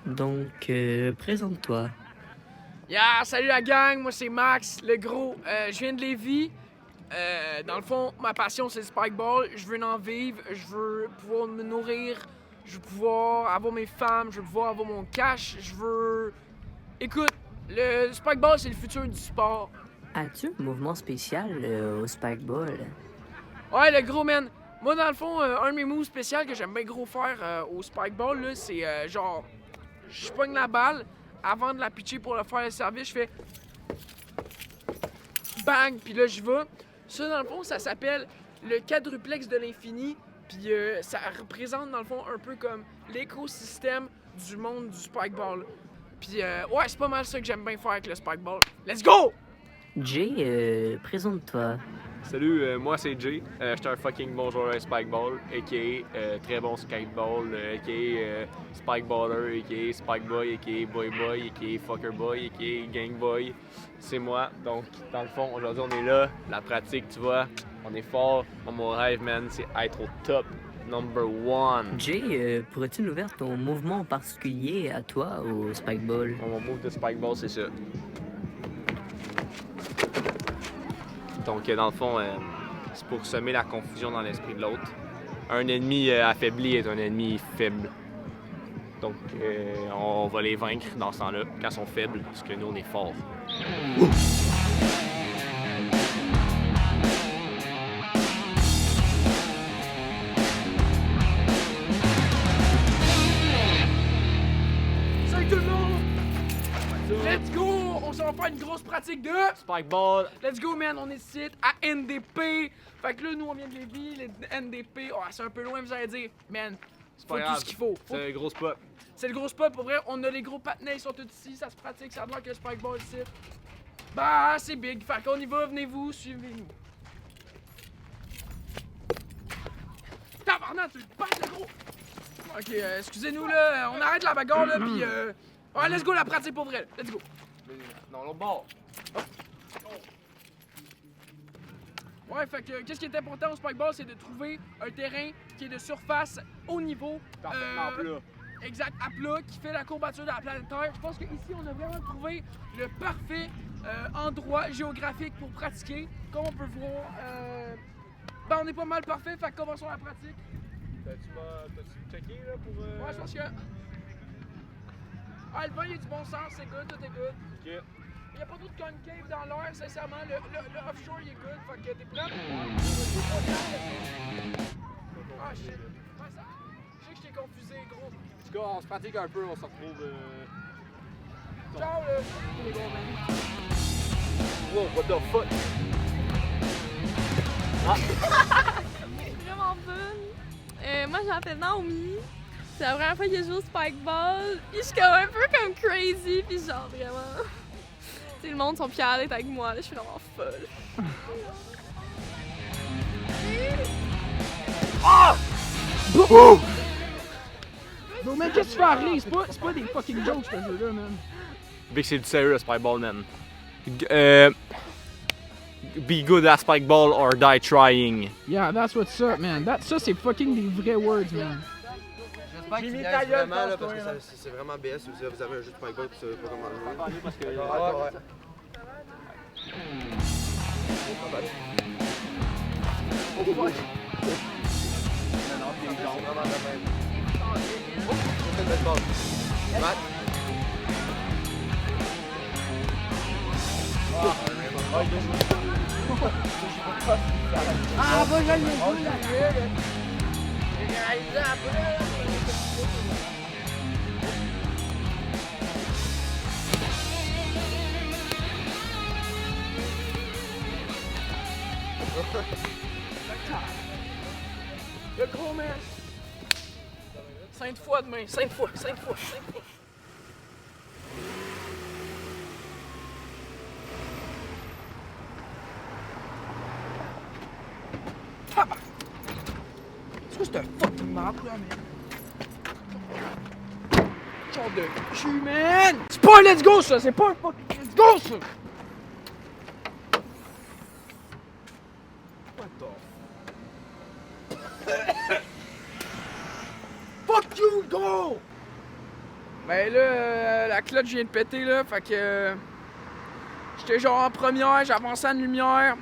Donc, présente-toi. Yeah, salut la gang, moi c'est Max, le gros. Je viens de Lévis. Dans le fond, ma passion c'est le spikeball. Je veux en vivre, je veux pouvoir me nourrir, je veux pouvoir avoir mes femmes, je veux pouvoir avoir mon cash, je veux... Écoute, le spikeball c'est le futur du sport. As-tu un mouvement spécial au spikeball? Ouais, le gros man. Moi, dans le fond, un de mes moves spéciaux que j'aime bien gros faire au spikeball, là, c'est genre... Je pogne la balle, avant de la pitcher pour le faire le service, je fais... Bang! Puis là, je vais. Ça, dans le fond, ça s'appelle le quadruplex de l'infini. Puis ça représente, dans le fond, un peu comme l'écosystème du monde du spikeball. Puis ouais, c'est pas mal ça que j'aime bien faire avec le spikeball. Let's go! Jay, présente-toi. Salut, moi c'est Jay. Je suis un fucking bon joueur de spikeball, a.k.a. très bon skateball, a.k.a. spikeballer, a.k.a. spikeboy, a.k.a. boyboy, a.k.a. fuckerboy, a.k.a. gangboy. C'est moi. Donc, dans le fond, aujourd'hui on est là, la pratique, tu vois, on est fort. Mon rêve, man, c'est être au top, number one. Jay, pourrais-tu nous faire ton mouvement particulier à toi au spikeball? Mon move de spikeball, c'est ça. Donc, dans le fond, c'est pour semer la confusion dans l'esprit de l'autre. Un ennemi affaibli est un ennemi faible. Donc, on va les vaincre dans ce temps-là, quand ils sont faibles, parce que nous, on est forts. Salut tout le monde! Let's go! On s'en va faire une grosse pratique de... Spikeball! Let's go, man! On est ici à NDP. Fait que là, nous, on vient de Lévis, les NDP. Oh, c'est un peu loin, vous allez dire. Man, C'est faut pas tout grave. ce qu'il faut. C'est un gros spot. C'est le gros spot, pour vrai. On a les gros patinets, ils sont tous ici. Ça se pratique, ça a l'air que le spikeball ici. Bah, c'est big. Fait qu'on y va, venez-vous, suivez-nous. Tabarnak, tu le passes, le gros! Ok, excusez-nous, là. On arrête la bagarre, là, pis ouais, let's go, la pratique pour vrai. Let's go. Non, l'autre bord. Ouais, fait que qu'est-ce qui est important au spikeball, c'est de trouver un terrain qui est de surface haut niveau. Parfaitement plat. Exact, à plat, qui fait la courbature de la planète Terre. Je pense qu'ici, on a vraiment trouvé le parfait endroit géographique pour pratiquer. Comme on peut voir, ben, on est pas mal parfait, fait que commençons la pratique. T'as-tu checké là pour. Ouais, je pense que. Ah, le vent, il est du bon sens, c'est good, tout est good. Ok. Il n'y a pas d'autre concave dans l'air, sincèrement. Le offshore, il est good. Fait que t'es prêt? Ah, shit. Ouais, ça... Je sais que je t'ai confusé, gros. En tout cas, on se pratique un peu, on se retrouve. Ciao, les gros, man. Wow, what the fuck? C'est vraiment fun. Moi, je m'appelle Naomi. C'est la première fois que je joue au spikeball. Puis je suis comme un peu comme crazy. Puis genre vraiment. Tu sais, le monde sont fiers d'être avec moi. Là, je suis vraiment folle. Bro, man, qu'est-ce que tu fais à rire? C'est pas des fucking jokes, ce jeu-là, man. Big, c'est du sérieux, le spikeball, man. Be good at spikeball or die trying. Yeah, that's what's up, man. Ça, c'est fucking des vrais words, man. J'espère qu'il mis y ta a gueule, vraiment là, pense-toi, parce que là. c'est vraiment BS si vous avez un jeu de spikeball et vous savez pas comment le jouer. Parce que. Ouais. Matt? Ah, bah, je l'ai vu, la gueule. J'ai réalisé un peu. Le gros man. 5 fois demain, 5 fois. Tabac! C'est quoi cette fucking map là, man? Genre de cul, man! C'est pas un let's go ça! C'est pas un fucking let's go ça! What the Fuck you, go! Ben là, la cloche vient de péter, là, fait que... j'étais genre en première, j'avançais en lumière.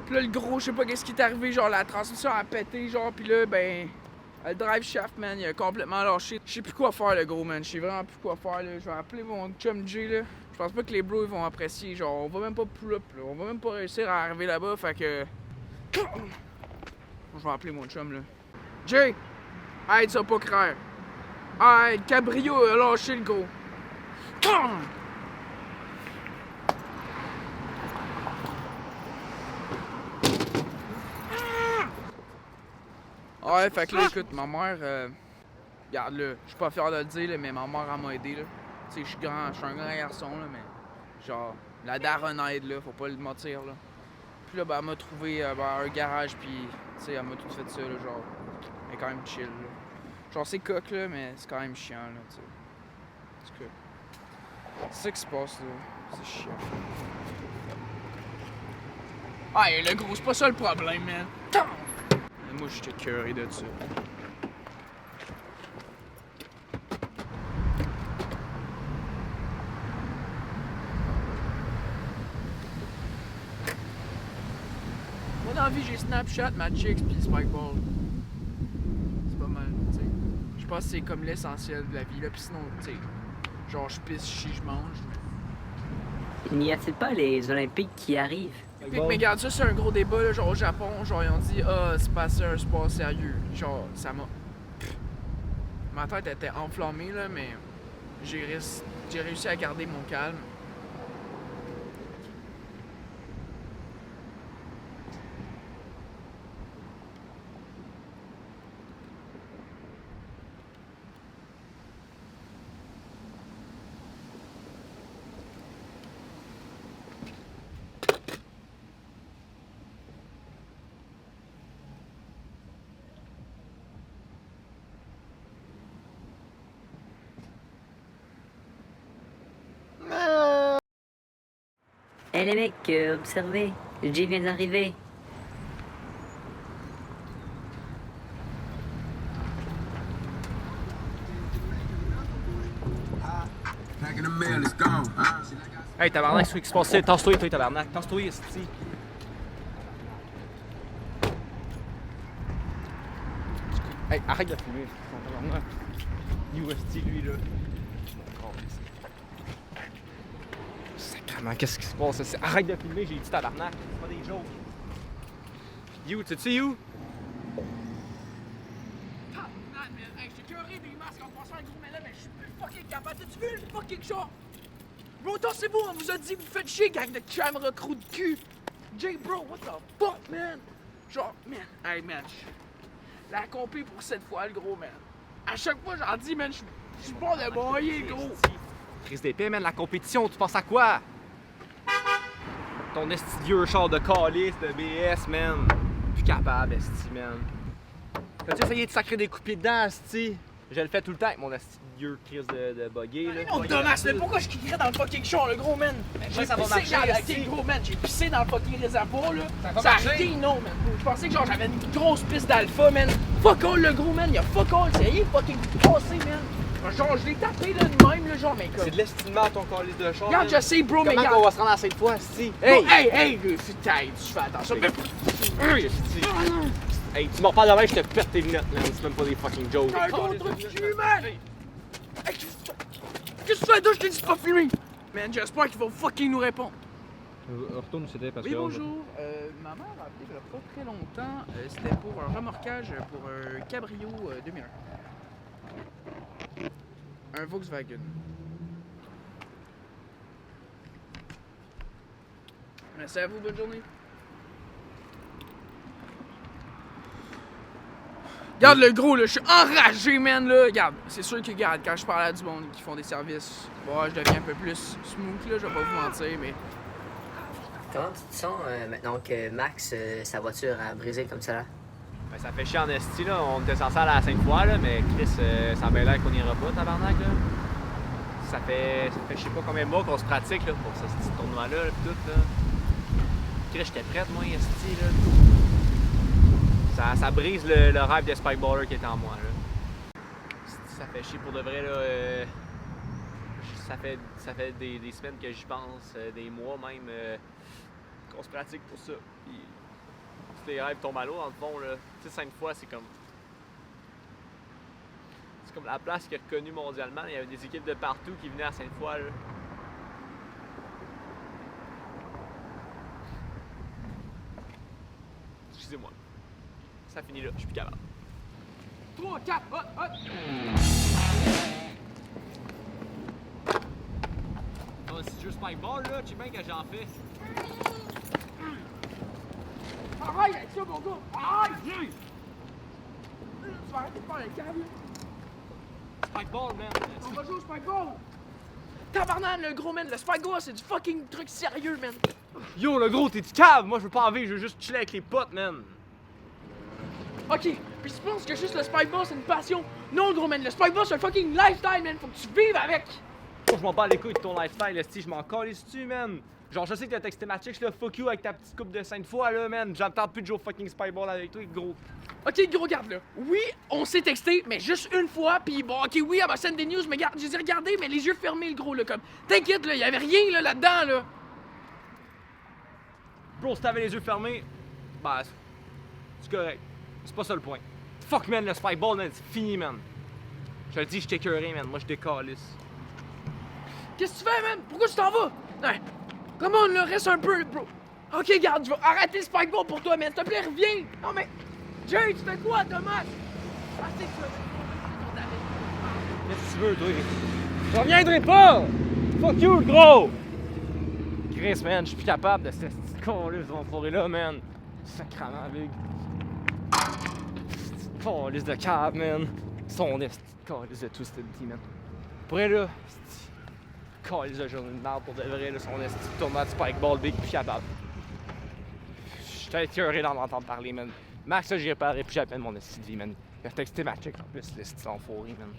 Puis là, le gros, je sais pas qu'est-ce qui est arrivé, genre la transmission a pété, genre, puis là, ben... le drive shaft, man, il a complètement lâché. Je sais plus quoi faire, le gros, man. Je sais vraiment plus quoi faire, là. Je vais appeler mon chum Jay, là. Je pense pas que les bros, ils vont apprécier. Genre, on va même pas pull-up, là. On va même pas réussir à arriver là-bas, fait que... Je vais appeler mon chum, là. Jay! Hey, ça pas craire. Hey, le cabrio a lâché, le gros. Ouais, fait que là, écoute, ma mère, regarde là, je suis pas fier de le dire, là, mais ma mère, elle m'a aidé, là. Tu sais, je suis un grand garçon, là, mais genre, la daronne aide, là, faut pas le mentir, là. Puis là, ben, elle m'a trouvé un garage, puis, tu sais, elle m'a tout fait ça, là, genre, elle est quand même chill, là. Genre, c'est coq, là, mais c'est quand même chiant, là, tu sais. En tout cas, c'est ça qui se passe, là, c'est chiant. Ah, le gros, c'est pas ça le problème, man. Moi, j'étais curé de ça. Moi, dans la vie, j'ai Snapchat, Magix puis Spikeball. C'est pas mal, tu sais. Je pense que c'est comme l'essentiel de la vie, là. Puis sinon, tu sais, genre, je pisse, je chie, je mange. N'y a-t-il pas les Olympiques qui arrivent? Mais regarde, ça c'est un gros débat, là, genre au Japon, genre ils ont dit « Ah, c'est pas ça un sport sérieux ». Genre, ça m'a... Ma tête était enflammée, là, mais j'ai réussi à garder mon calme. Eh les mecs, observez, Jay vient d'arriver. Hey tabarnak, c'est ce qui se passe, tasse-toi toi tabarnak, tasse-toi ici. Hey, arrête de fumer, tabarnak. UST lui là. Sacrement, qu'est-ce qui se passe? Arrête de filmer, j'ai dit tabarnak, c'est pas des jokes. You, tu sais où? J'étais curé des masques en passant un gros mêlée, mais je suis plus fucking capable. T'as-tu vu le fucking chat? Bro, c'est vous, on vous a dit, vous faites chier, gang de caméra crou de cul. Jay, bro, what the fuck, man? Genre, man, hey, man, la compé pour cette fois, le gros, man. À chaque fois, j'en dis, man, je suis bon de broyer, gros. Crise d'épée, man, la compétition, tu penses à quoi? Ton esti vieux char de calice, de BS, man. Plus capable, esti, man. T'as-tu essayé de sacrer des coups de pied dedans, esti? Je le fais tout le temps avec mon esti vieux crise de buggy, là. Oh, dommage, mais pourquoi je crierais dans le fucking char, le gros, man? J'ai ça va pissé, marcher, arrêté, esti. gros, man. J'ai pissé dans le fucking réservoir, là. Ça va Ça a marcher. arrêté, non, man. Je pensais que genre j'avais une grosse piste d'alpha, man. Fuck all, le gros, man. Il y a fuck all. C'est rien fucking passé, man. Genre, je l'ai tapé là de même, là, genre, mais comme. C'est de l'estimement ton calice de char. Regarde, je sais, bro, mais Comment regarde. qu'on va se rendre à cette fois, esti? Hey, hey, c'est taille, tu fais attention. Hey, tu m'en parles de même, je te pète tes lunettes, man. C'est même pas des fucking jokes. Un gros truc de cul, man. Hey, qu'est-ce que tu fais là? Je t'ai dit de pas filmer. Man, j'espère qu'ils vont fucking nous répondre. Retourne où c'était parce Oui, que. bonjour. Ma mère a appelé il y a pas très longtemps. C'était pour un remorquage pour un cabrio 2001. Un Volkswagen. Merci à vous, bonne journée. Regarde le gros, là, je suis enragé, man, là. Regarde, c'est sûr que, regarde, quand je parle à du monde qui font des services, bon, je deviens un peu plus smooth, là, je vais pas vous mentir, mais... Comment tu te sens maintenant que Max, sa voiture a brisé comme ça là? Ben, ça fait chier en esti, là. On était censé aller à la Sainte-Foy, là, mais Chris, ça a bien l'air qu'on ira pas, tabarnak, là. Ça fait je sais pas combien de mois qu'on se pratique, là, pour ce petit tournoi-là, pis tout, là. Chris, j'étais prête, moi, esti, là. Ça brise le rêve de Spikeballer qui était en moi, là. Ça fait chier pour de vrai, là. Ça fait des semaines que j'y pense, des mois même, qu'on se pratique pour ça. Puis, tous les rêves tombent à l'eau, dans le fond, là. Tu sais, Sainte-Foy, c'est comme la place qui est reconnue mondialement. Il y avait des équipes de partout qui venaient à Sainte-Foy, là. Excusez-moi. Ça finit là, je suis plus capable. 3, 4, hot, hot! Oh, si tu joues Spikeball, là, tu sais bien que j'en fais. Arrête avec ça, mon gars! Arrête! Tu vas arrêter de faire le câble. Spikeball, man! On va jouer au Spikeball! Tabarnak, le gros man, le Spikeball, c'est du fucking truc sérieux, man! Yo, le gros, t'es du cave! Moi, je veux pas en vivre, je veux juste chiller avec les potes, man! Ok, puis tu penses que juste le Spikeball, c'est une passion? Non, gros man, le Spikeball, c'est un fucking lifestyle, man! Faut que tu vives avec! Moi, je m'en bats les couilles de ton lifestyle, esti, je m'en calisse-tu, man! Genre, je sais que t'as texté Matchix, là, fuck you avec ta petite coupe de Sainte-Foy, là, man! J'entends plus de jouer au fucking Spikeball avec toi, gros! Ok, gros, regarde là. Oui, on s'est texté, mais juste une fois, pis bon, ok, oui, elle m'a send des news, mais regarde, je les ai regardés, mais les yeux fermés, le gros, là, comme. T'inquiète, là, y'avait rien, là-dedans, là! Bro, si t'avais les yeux fermés, bah, c'est correct. C'est pas ça le point. Fuck, man, le Spikeball, man, c'est fini, man! Je te le dis, je t'écœuré, man, moi, je décalisse. Qu'est-ce que tu fais, man? Pourquoi tu t'en vas? Non, come on, là, reste un peu, bro. Ok, garde, je vais arrêter le Spikeball pour toi, man, s'il te plaît, reviens! Non, mais. Jay, tu fais quoi, Thomas? Ah, c'est ça, Qu'est-ce que tu veux, toi? Je reviendrai pas! Fuck you, le gros! Chris, man, je suis plus capable de cette petite calice d'enfoiré-là, man. Sacrament, big. Petite calice de cave, man. Son esti de calice de Twisted Tea, man. Pour elle, là, esti calice de journée de merde pour de vrai, là, son esti de tournoi de Spikeball, big, plus capable. J'étais écœuré d'en entendre parler, man. Max, là, j'y réparerai plus jamais de mon esti de vie, man. Il a texté ma chick en plus, l'esti d'enfoiré, man.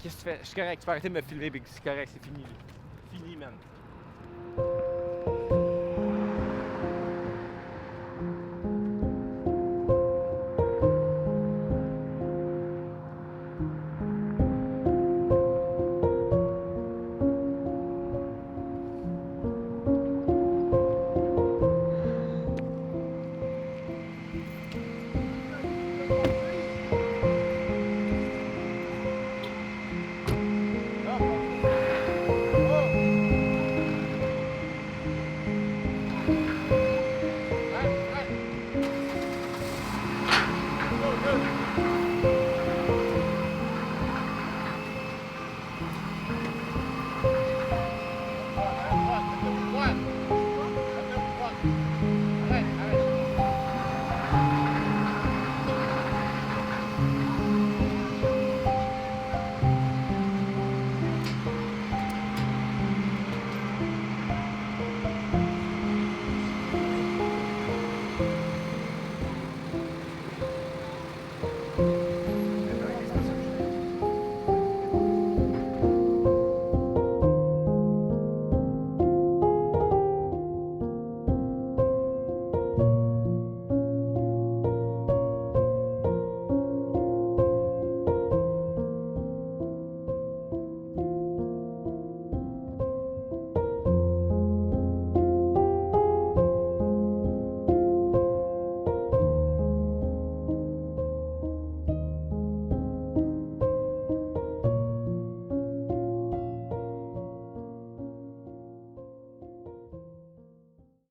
Qu'est-ce que tu fais? Je suis correct, tu peux arrêter de me filmer, big, c'est correct, c'est fini, là. Fini, man.